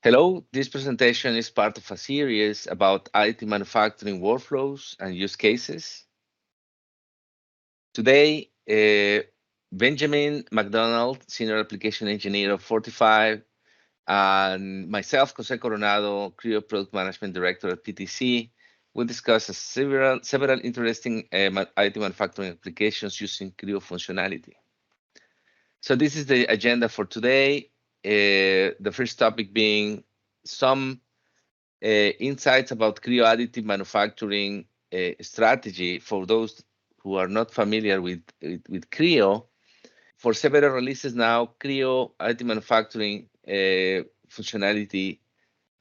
Hello, this presentation is part of a series about additive manufacturing workflows and use cases. Today, Benjamin McDonald, Senior Application Engineer of Fortify, and myself, Jose Coronado, Creo Product Management Director at PTC, will discuss several interesting additive manufacturing applications using Creo functionality. So this is the agenda for today. The first topic being some insights about Creo additive manufacturing strategy for those who are not familiar with Creo. For several releases now, Creo additive manufacturing functionality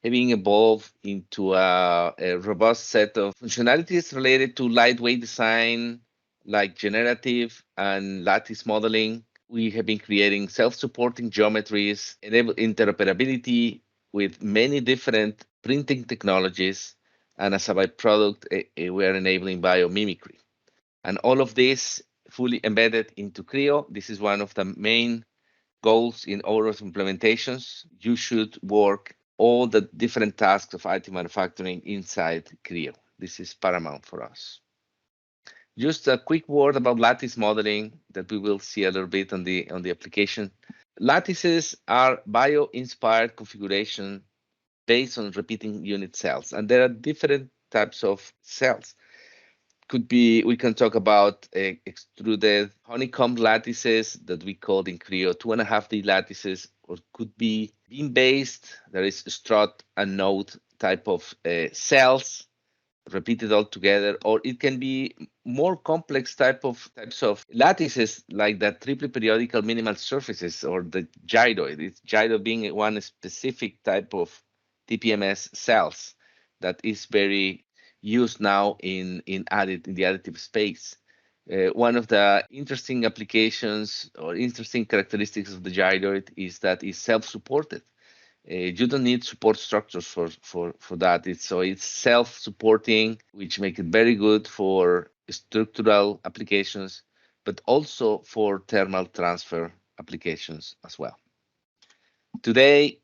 having evolved into a robust set of functionalities related to lightweight design, like generative and lattice modeling. We have been creating self-supporting geometries, enable interoperability with many different printing technologies, and as a byproduct, we are enabling biomimicry. And all of this fully embedded into Creo. This is one of the main goals in all of implementations. You should work all the different tasks of additive manufacturing inside Creo. This is paramount for us. Just a quick word about lattice modeling that we will see a little bit on the application. Lattices are bio-inspired configuration based on repeating unit cells, and there are different types of cells. Could be, we can talk about extruded honeycomb lattices that we called in Creo 2.5D lattices, or could be beam-based. There is strut and node type of cells repeated all together, or it can be more complex types of lattices like the triple periodical minimal surfaces or the gyroid. It's gyroid being one specific type of TPMS cells that is very used now in the additive space. One of the interesting applications or interesting characteristics of the gyroid is that it's self-supported. You don't need support structures for that. It's self-supporting, which make it very good for structural applications, but also for thermal transfer applications as well. Today,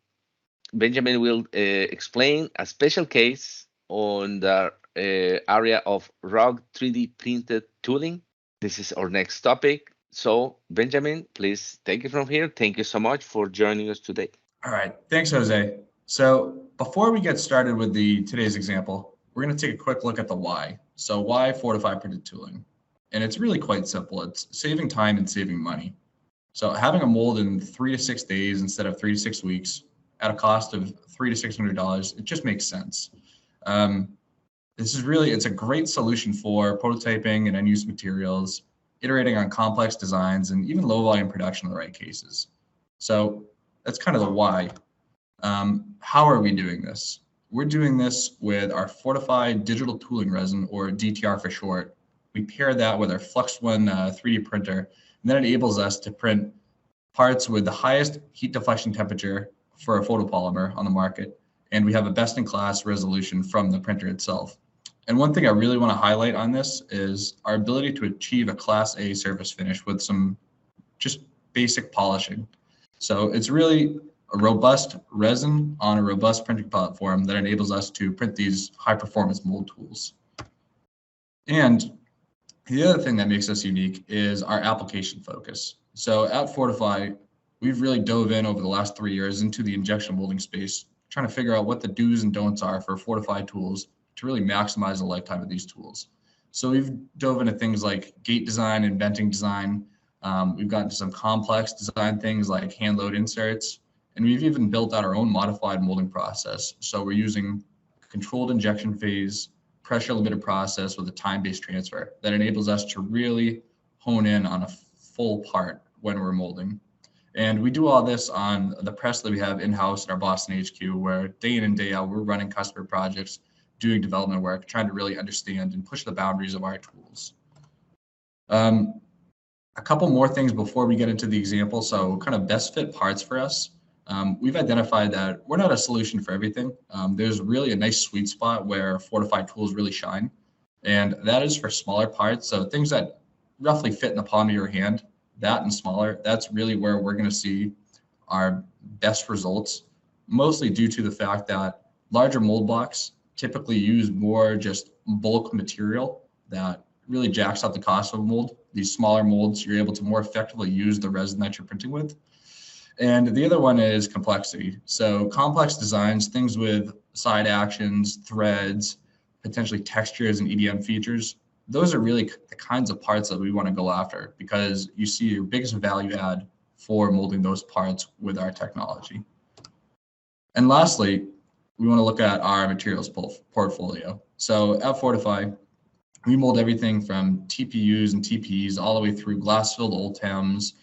Benjamin will explain a special case on the area of ROG 3D printed tooling. This is our next topic. So, Benjamin, please take it from here. Thank you so much for joining us today. All right, thanks, Jose. So before we get started with today's example, we're going to take a quick look at the why. So why Fortify printed tooling? And it's really quite simple. It's saving time and saving money. So having a mold in 3 to 6 days instead of 3 to 6 weeks at a cost of $300 to $600, it just makes sense. It's a great solution for prototyping and end-use materials, iterating on complex designs, and even low-volume production in the right cases. So that's kind of the why. How are we doing this? We're doing this with our Fortify digital tooling resin, or DTR for short. We pair that with our FluxOne 3D printer, and that enables us to print parts with the highest heat deflection temperature for a photopolymer on the market, and we have a best-in-class resolution from the printer itself. And one thing I really want to highlight on this is our ability to achieve a Class A surface finish with some just basic polishing. So it's really a robust resin on a robust printing platform that enables us to print these high-performance mold tools. And the other thing that makes us unique is our application focus. So at Fortify, we've really dove in over the last 3 years into the injection molding space, trying to figure out what the do's and don'ts are for Fortify tools to really maximize the lifetime of these tools. So we've dove into things like gate design and venting design. We've gotten to some complex design things like hand load inserts, and we've even built out our own modified molding process. So we're using a controlled injection phase, pressure limited process with a time-based transfer that enables us to really hone in on a full part when we're molding. And we do all this on the press that we have in-house at our Boston HQ, where day in and day out, we're running customer projects, doing development work, trying to really understand and push the boundaries of our tools. A couple more things before we get into the example. So kind of best fit parts for us. We've identified that we're not a solution for everything. There's really a nice sweet spot where Fortify tools really shine. And that is for smaller parts. So things that roughly fit in the palm of your hand, that and smaller, that's really where we're going to see our best results mostly due to the fact that larger mold blocks typically use more just bulk material that really jacks up the cost of a mold. These smaller molds, you're able to more effectively use the resin that you're printing with. And the other one is complexity. So complex designs, things with side actions, threads, potentially textures and EDM features, those are really the kinds of parts that we want to go after because you see your biggest value add for molding those parts with our technology. And lastly, we want to look at our materials portfolio. So at Fortify, we mold everything from TPUs and TPEs all the way through glass-filled Ultems,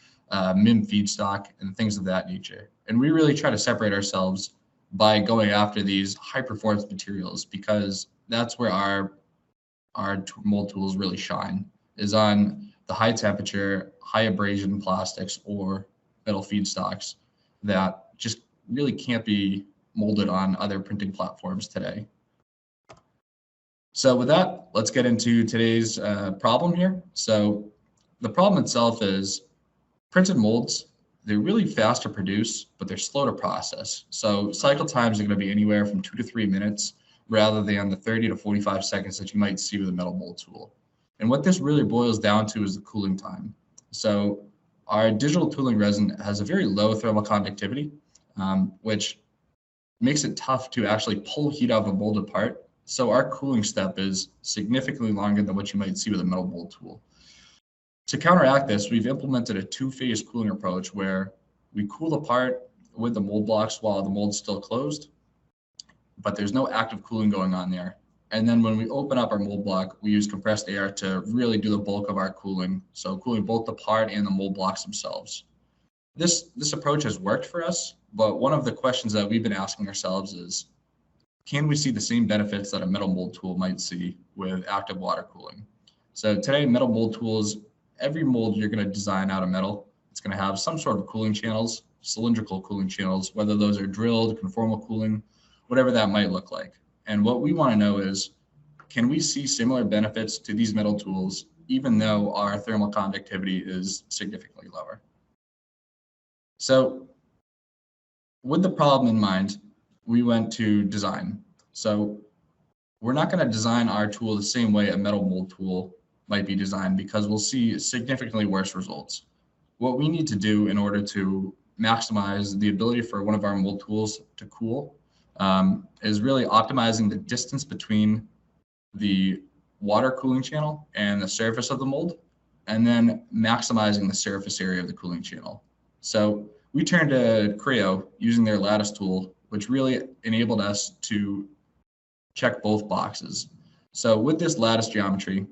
MIM feedstock, and things of that nature. And we really try to separate ourselves by going after these high-performance materials because that's where our mold tools really shine, is on the high temperature, high abrasion plastics or metal feedstocks that just really can't be molded on other printing platforms today. So with that, let's get into today's problem here. So the problem itself is printed molds, they're really fast to produce, but they're slow to process. So cycle times are going to be anywhere from 2 to 3 minutes rather than the 30 to 45 seconds that you might see with a metal mold tool. And what this really boils down to is the cooling time. So our digital tooling resin has a very low thermal conductivity, which makes it tough to actually pull heat out of a molded part. So our cooling step is significantly longer than what you might see with a metal mold tool. To counteract this, we've implemented a two-phase cooling approach where we cool the part with the mold blocks while the mold's still closed, but there's no active cooling going on there. And then when we open up our mold block, we use compressed air to really do the bulk of our cooling. So cooling both the part and the mold blocks themselves. This approach has worked for us, but one of the questions that we've been asking ourselves is, can we see the same benefits that a metal mold tool might see with active water cooling? So today, metal mold tools, every mold you're going to design out of metal, it's going to have some sort of cooling channels, cylindrical cooling channels, whether those are drilled, conformal cooling, whatever that might look like. And what we want to know is, can we see similar benefits to these metal tools, even though our thermal conductivity is significantly lower? So with the problem in mind, we went to design. So we're not going to design our tool the same way a metal mold tool might be designed because we'll see significantly worse results. What we need to do in order to maximize the ability for one of our mold tools to cool is really optimizing the distance between the water cooling channel and the surface of the mold, and then maximizing the surface area of the cooling channel. So we turned to Creo using their lattice tool, which really enabled us to check both boxes. So with this lattice geometry,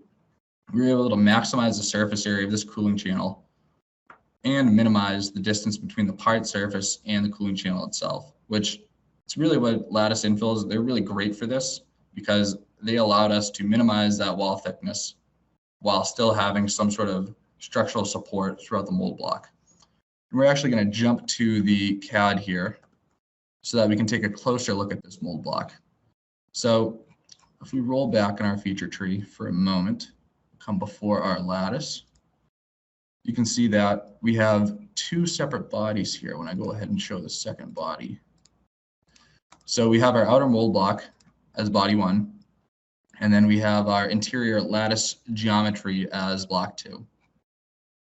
we were able to maximize the surface area of this cooling channel and minimize the distance between the part surface and the cooling channel itself, which it's really what lattice infills, they're really great for this because they allowed us to minimize that wall thickness while still having some sort of structural support throughout the mold block. And we're actually going to jump to the CAD here so that we can take a closer look at this mold block. So if we roll back in our feature tree for a moment, come before our lattice, you can see that we have two separate bodies here when I go ahead and show the second body. So we have our outer mold block as body one, and then we have our interior lattice geometry as block two.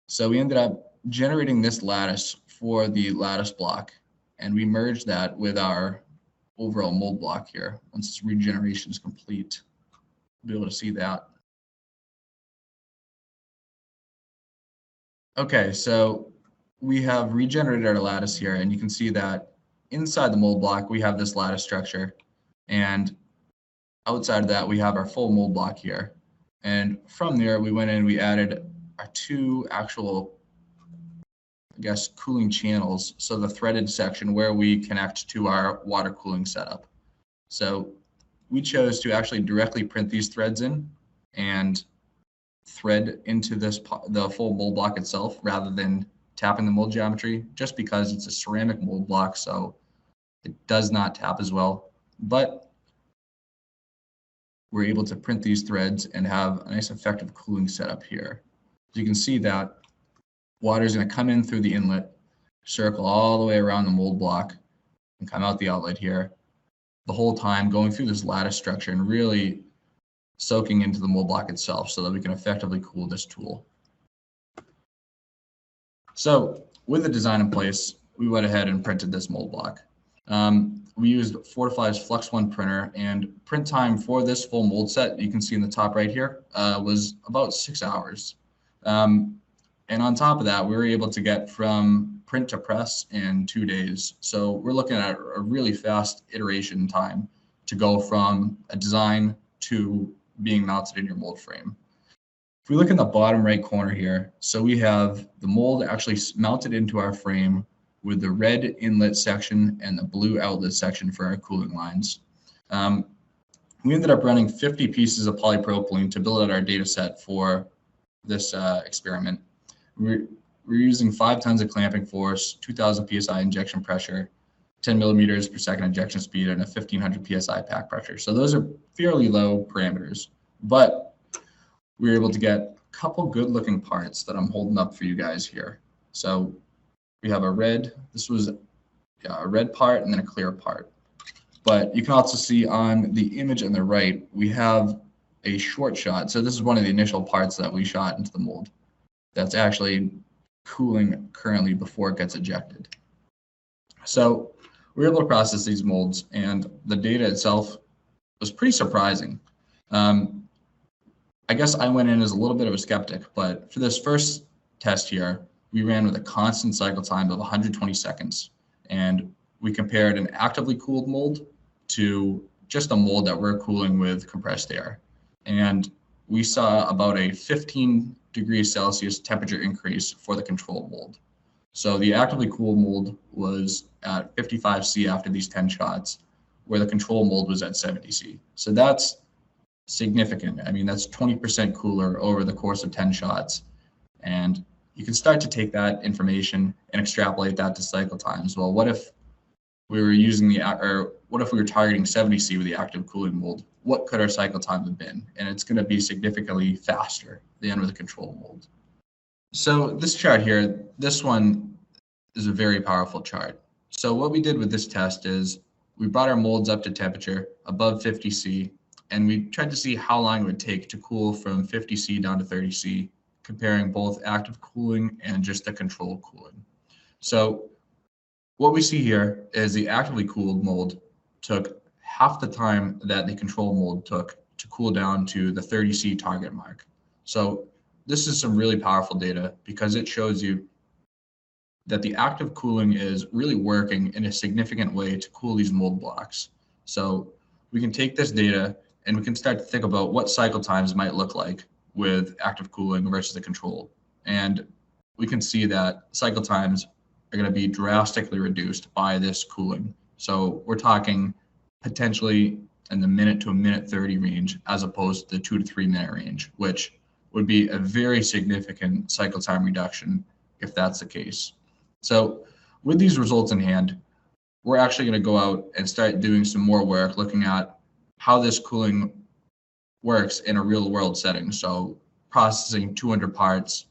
So we ended up generating this lattice for the lattice block, and we merged that with our overall mold block here. Once this regeneration is complete, we'll be able to see that. Okay, so we have regenerated our lattice here, and you can see that inside the mold block, we have this lattice structure, and outside of that, we have our full mold block here. And from there, we went in, we added our two actual, I guess, cooling channels. So the threaded section where we connect to our water cooling setup. So we chose to actually directly print these threads in and thread into the full mold block itself rather than tapping the mold geometry, just because it's a ceramic mold block, so it does not tap as well. But we're able to print these threads and have a nice effective cooling setup here. As you can see that water is going to come in through the inlet, circle all the way around the mold block, and come out the outlet here, the whole time going through this lattice structure and really soaking into the mold block itself so that we can effectively cool this tool. So with the design in place, we went ahead and printed this mold block. We used Fortify's Flux 1 printer, and print time for this full mold set, you can see in the top right here, was about 6 hours. And on top of that, we were able to get from print to press in 2 days. So we're looking at a really fast iteration time to go from a design to being mounted in your mold frame. If we look in the bottom right corner here, so we have the mold actually mounted into our frame with the red inlet section and the blue outlet section for our cooling lines. We ended up running 50 pieces of polypropylene to build out our data set for this experiment. We're using 5 tons of clamping force, 2,000 psi injection pressure, 10 millimeters per second injection speed, and a 1,500 psi pack pressure. So those are fairly low parameters, but we were able to get a couple good looking parts that I'm holding up for you guys here. So we have a red, this was a red part and then a clear part. But you can also see on the image on the right, we have a short shot. So this is one of the initial parts that we shot into the mold that's actually cooling currently before it gets ejected. So we were able to process these molds, and the data itself was pretty surprising. I guess I went in as a little bit of a skeptic, but for this first test here, we ran with a constant cycle time of 120 seconds. And we compared an actively cooled mold to just a mold that we're cooling with compressed air. And we saw about a 15 degrees Celsius temperature increase for the control mold. So the actively cooled mold was at 55 C after these 10 shots, where the control mold was at 70 C. So that's significant. I mean, that's 20% cooler over the course of 10 shots. And you can start to take that information and extrapolate that to cycle times. Well, what if we were using what if we were targeting 70 C with the active cooling mold? What could our cycle time have been? And it's going to be significantly faster than with the control mold. So this chart here, this one is a very powerful chart. So what we did with this test is we brought our molds up to temperature above 50 C, and we tried to see how long it would take to cool from 50 C down to 30 C, comparing both active cooling and just the control cooling. So what we see here is the actively cooled mold took half the time that the control mold took to cool down to the 30 C target mark. So this is some really powerful data because it shows you that the active cooling is really working in a significant way to cool these mold blocks. So we can take this data and we can start to think about what cycle times might look like with active cooling versus the control. And we can see that cycle times are going to be drastically reduced by this cooling. So we're talking potentially in the minute to a minute 30 range, as opposed to the 2 to 3 minute range, which would be a very significant cycle time reduction if that's the case. So with these results in hand, we're actually going to go out and start doing some more work looking at how this cooling works in a real world setting. So processing 200 parts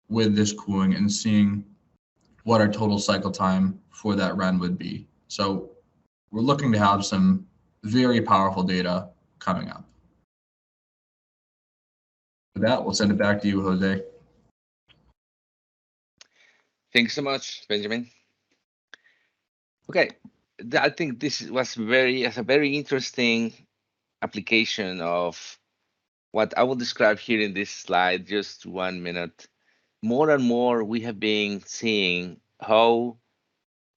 with this cooling and seeing what our total cycle time for that run would be. So we're looking to have some very powerful data coming up. With that, we'll send it back to you, Jose. Thanks so much, Benjamin. Okay, I think this was a very interesting application of what I will describe here in this slide, just 1 minute. More and more, we have been seeing how,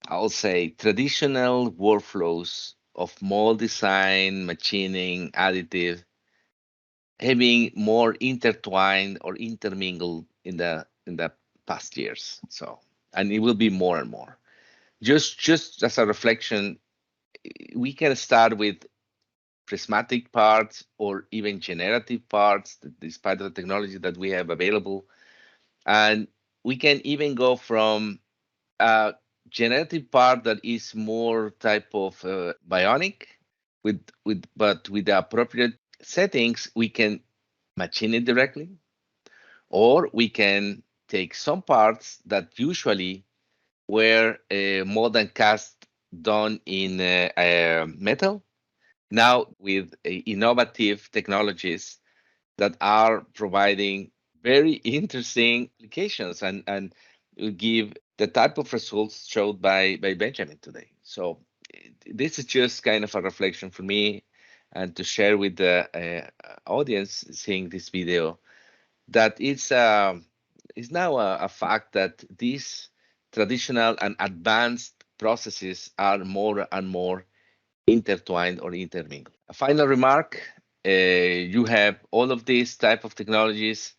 I'll say, traditional workflows of mold design, machining, additive, having more intertwined or intermingled in the past years. So, and it will be more and more. Just as a reflection, we can start with prismatic parts or even generative parts, despite the technology that we have available. And we can even go from a generative part that is more type of bionic, but with the appropriate settings, we can machine it directly, or we can take some parts that usually were mold and cast done in metal. Now with innovative technologies that are providing very interesting applications and will give the type of results showed by Benjamin today. So this is just kind of a reflection for me and to share with the audience seeing this video that it's now a fact that these traditional and advanced processes are more and more intertwined or intermingled. A final remark, you have all of these type of technologies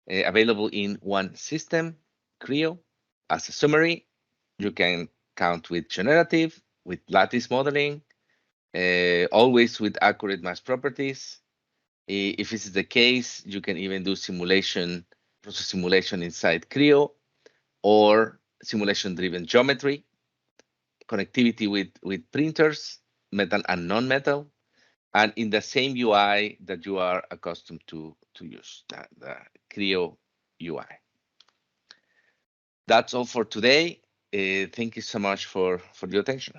available in one system, Creo. As a summary, you can count with generative, with lattice modeling, always with accurate mass properties. If this is the case, you can even do simulation, process simulation inside Creo, or simulation-driven geometry, connectivity with printers, metal and non-metal, and in the same UI that you are accustomed to use, the Creo UI. That's all for today. Thank you so much for your attention.